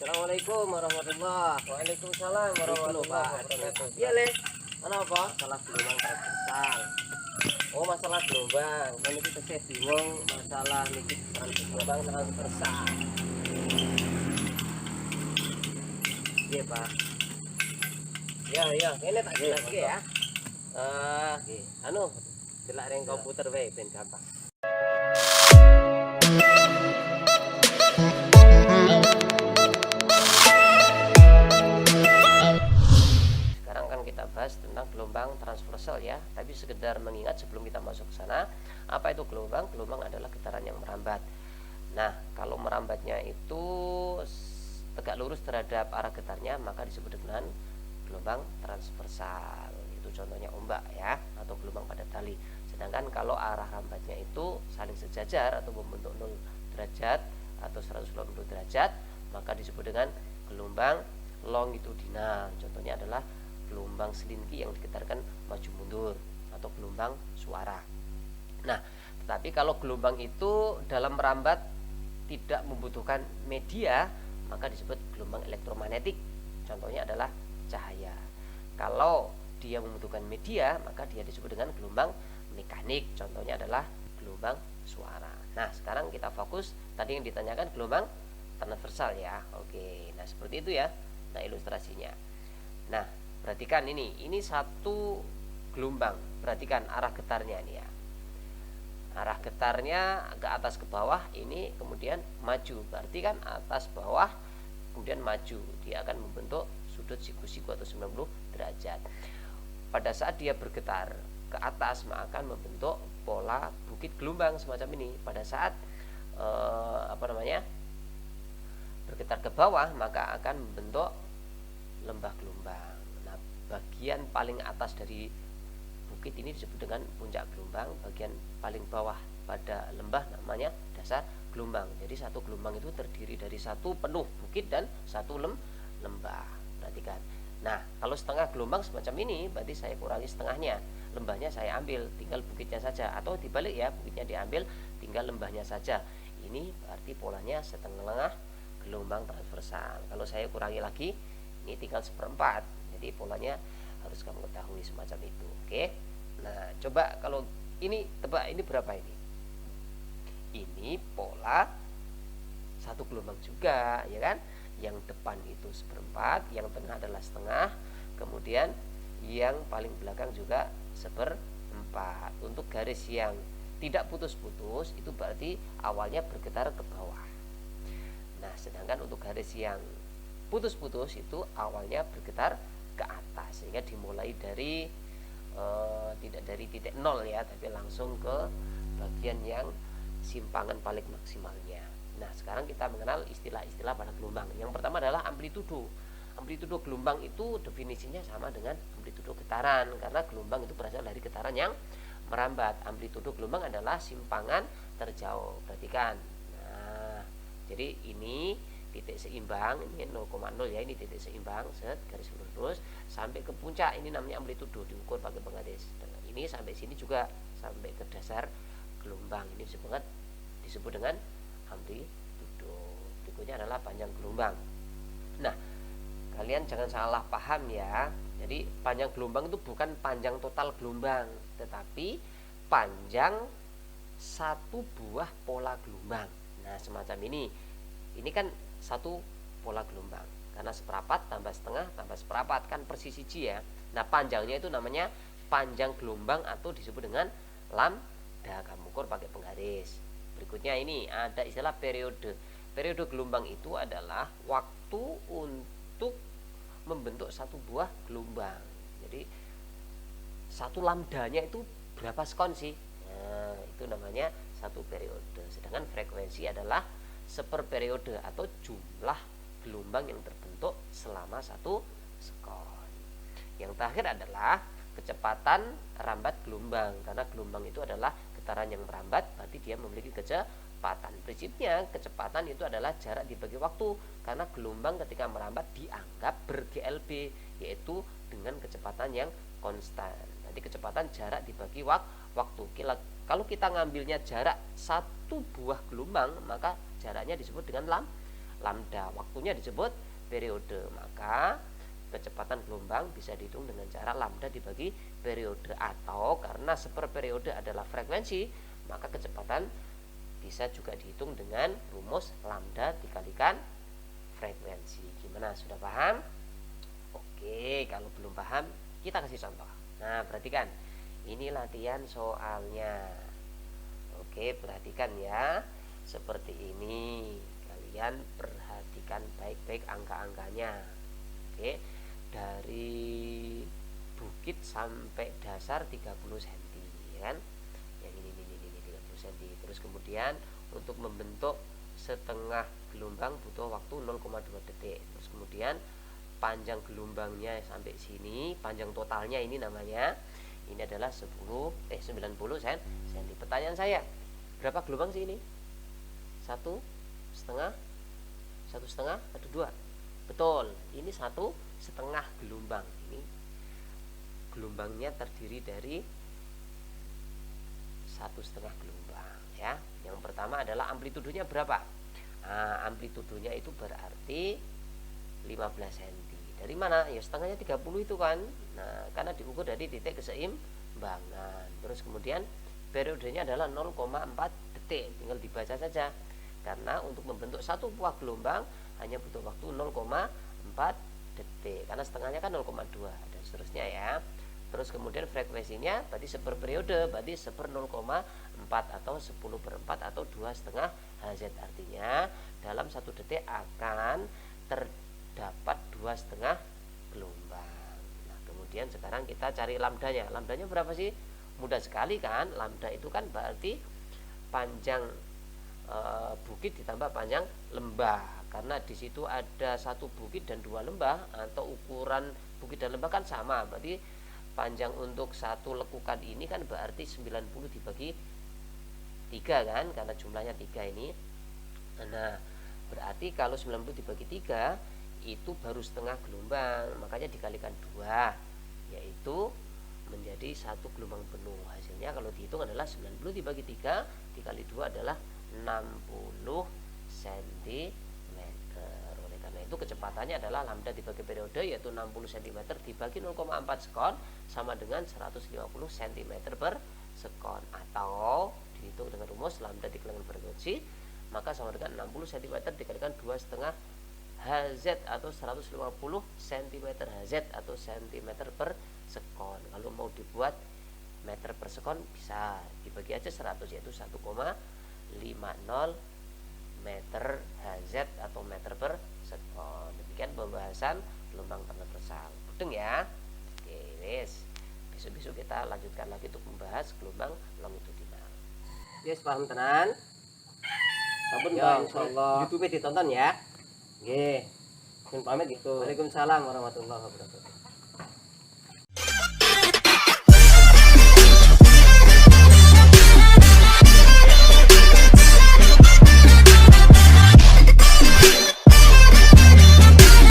Assalamualaikum warahmatullahi. Waalaikumsalam warahmatullahi wabarakatuh. Iya le. Kenapa? Masalah gelombang transversal. Oh masalah gelombang. Kan itu saya bingung masalah niki gelombang transversal. Iya pak. Ya ya. Ini tak jelas ya. Anu, delak ring komputer wae ben gampang. Sekarang kan kita bahas tentang gelombang transversal ya, tapi sekedar mengingat sebelum kita masuk ke sana, apa itu gelombang? Gelombang adalah getaran yang merambat. Nah, kalau merambatnya itu tegak lurus terhadap arah getarnya, maka disebut dengan gelombang transversal. Itu contohnya ombak ya, atau gelombang pada tali. Sedangkan kalau arah rambatnya itu saling sejajar atau membentuk 0 derajat atau 180 derajat, maka disebut dengan gelombang longitudinal. Contohnya adalah gelombang selinki yang digetarkan maju mundur atau gelombang suara. Nah, tetapi kalau gelombang itu dalam merambat tidak membutuhkan media, maka disebut gelombang elektromagnetik. Contohnya adalah cahaya. Kalau dia membutuhkan media, maka dia disebut dengan gelombang mekanik. Contohnya adalah gelombang suara. Nah, sekarang kita fokus tadi yang ditanyakan gelombang transversal ya. Oke, nah seperti itu ya. Nah, ilustrasinya. Nah, perhatikan ini satu gelombang. Perhatikan arah getarnya nih ya. Arah getarnya ke atas ke bawah, ini kemudian maju. Berarti kan atas bawah kemudian maju. Dia akan membentuk sudut siku-siku atau 90 derajat. Pada saat dia bergetar ke atas, maka akan membentuk pola bukit gelombang semacam ini. Pada saat bergetar ke bawah, maka akan membentuk lembah gelombang. Nah, bagian paling atas dari bukit ini disebut dengan puncak gelombang, bagian paling bawah pada lembah namanya dasar gelombang. Jadi satu gelombang itu terdiri dari satu penuh bukit dan satu lembah. Perhatikan. Nah, kalau setengah gelombang semacam ini, berarti saya kurangi setengahnya. Lembahnya saya ambil, tinggal bukitnya saja. Atau dibalik ya, bukitnya diambil, tinggal lembahnya saja. Ini berarti polanya setengah gelombang transversal. Kalau saya kurangi lagi, ini tinggal seperempat. Jadi polanya harus kamu ketahui semacam itu. Oke. Nah, coba kalau ini tebak ini berapa ini? Ini pola satu gelombang juga, ya kan? Yang depan itu seperempat, yang tengah adalah setengah, kemudian yang paling belakang juga seperempat. Untuk garis yang tidak putus-putus itu berarti awalnya bergetar ke bawah. Nah, sedangkan untuk garis yang putus-putus itu awalnya bergetar ke atas, sehingga dimulai dari tidak dari titik nol ya, tapi langsung ke bagian yang simpangan paling maksimalnya. Nah, sekarang kita mengenal istilah-istilah pada gelombang. Yang pertama adalah amplitudo. Amplitudo gelombang itu definisinya sama dengan amplitudo getaran, karena gelombang itu berasal dari getaran yang merambat. Amplitudo gelombang adalah simpangan terjauh. Perhatikan. Nah, jadi ini titik seimbang, ini 0,0 ya, ini titik seimbang, set garis lurus sampai ke puncak, ini namanya amplitudo, diukur pakai penggaris. Nah, ini sampai sini juga sampai ke dasar gelombang, ini disebut dengan amplitudo. Berikutnya adalah panjang gelombang. Nah, kalian jangan salah paham ya. Jadi panjang gelombang itu bukan panjang total gelombang, tetapi panjang satu buah pola gelombang. Nah, semacam ini. Ini kan satu pola gelombang. Karena seperapat tambah setengah tambah seperapat kan persis siji ya. Nah, panjangnya itu namanya panjang gelombang atau disebut dengan lambda. Kamu ukur pakai penggaris. Berikutnya ini ada istilah periode. Periode gelombang itu adalah waktu untuk membentuk satu buah gelombang. Jadi satu lambdanya itu berapa sekon sih? Nah, itu namanya satu periode. Sedangkan frekuensi adalah seperperiode atau jumlah gelombang yang terbentuk selama satu sekon. Yang terakhir adalah kecepatan rambat gelombang, karena gelombang itu adalah getaran yang merambat, berarti dia memiliki kecepatan. Prinsipnya kecepatan itu adalah jarak dibagi waktu, karena gelombang ketika merambat dianggap ber-GLB, yaitu dengan kecepatan yang konstan. Jadi kecepatan jarak dibagi waktu. Kalau kita ngambilnya jarak satu buah gelombang, maka jaraknya disebut dengan lambda, waktunya disebut periode. Maka kecepatan gelombang bisa dihitung dengan cara lambda dibagi periode, atau karena seperperiode adalah frekuensi, maka kecepatan bisa juga dihitung dengan rumus lambda dikalikan frekuensi. Gimana, sudah paham? Oke, kalau belum paham kita kasih contoh. Nah, perhatikan, ini latihan soalnya. Oke, perhatikan ya, seperti ini. Kalian perhatikan baik-baik angka-angkanya. Oke, dari bukit sampai dasar 30 cm, ya kan? Yang ini 30 cm. Terus kemudian untuk membentuk setengah gelombang butuh waktu 0,2 detik. Terus kemudian panjang gelombangnya sampai sini, panjang totalnya ini namanya, ini adalah 90 cm. Pertanyaan saya, berapa gelombang sih ini? Satu setengah atau dua? Betul, ini 1,5 gelombang. Ini gelombangnya terdiri dari 1,5 gelombang ya. Yang pertama adalah amplitudonya berapa? Nah, amplitudonya itu berarti 15 cm. Dari mana? Ya setengahnya 30 itu kan. Nah, karena diukur dari titik keseimbangan. Terus kemudian periodenya adalah 0,4 detik. Tinggal dibaca saja. Karena untuk membentuk satu buah gelombang hanya butuh waktu 0,4 detik. Karena setengahnya kan 0,2 dan seterusnya ya. Terus kemudian frekuensinya berarti seperperiode, berarti seper 0,4 atau 10/4 atau 2,5 Hz. Artinya dalam 1 detik akan terdapat 2,5 gelombang. Nah, kemudian sekarang kita cari lambdanya. Lambdanya berapa sih? Mudah sekali kan? Lambda itu kan berarti panjang bukit ditambah panjang lembah. Karena di situ ada satu bukit dan dua lembah, atau ukuran bukit dan lembah kan sama. Berarti panjang untuk satu lekukan ini kan berarti 90 dibagi 3 kan, karena jumlahnya 3 ini. Nah, berarti kalau 90 dibagi 3 itu baru setengah gelombang, makanya dikalikan 2, yaitu menjadi satu gelombang penuh. Hasilnya kalau dihitung adalah 90 dibagi 3 dikali 2 adalah 60 cm. Oleh karena itu kecepatannya adalah lambda dibagi periode, yaitu 60 cm dibagi 0,4 sekon sama dengan 150 cm per sekon, atau dihitung dengan rumus lambda dikalikan frekuensi, maka sama dengan 60 cm dikalikan 2,5 Hz atau 150 cm Hz atau cm per sekon. Kalau mau dibuat meter per sekon bisa dibagi aja 100, yaitu 1,50 meter Hz atau meter per sekon. Demikian pembahasan gelombang transversal. Mudeng ya. Oke, wes. Besok-besok kita lanjutkan lagi untuk membahas gelombang longitudinal. Yes, paham tenan? Sampun ya, insyaallah. YouTube ditonton ya. Nggih. Pamit gitu. Waalaikumsalam warahmatullahi wabarakatuh.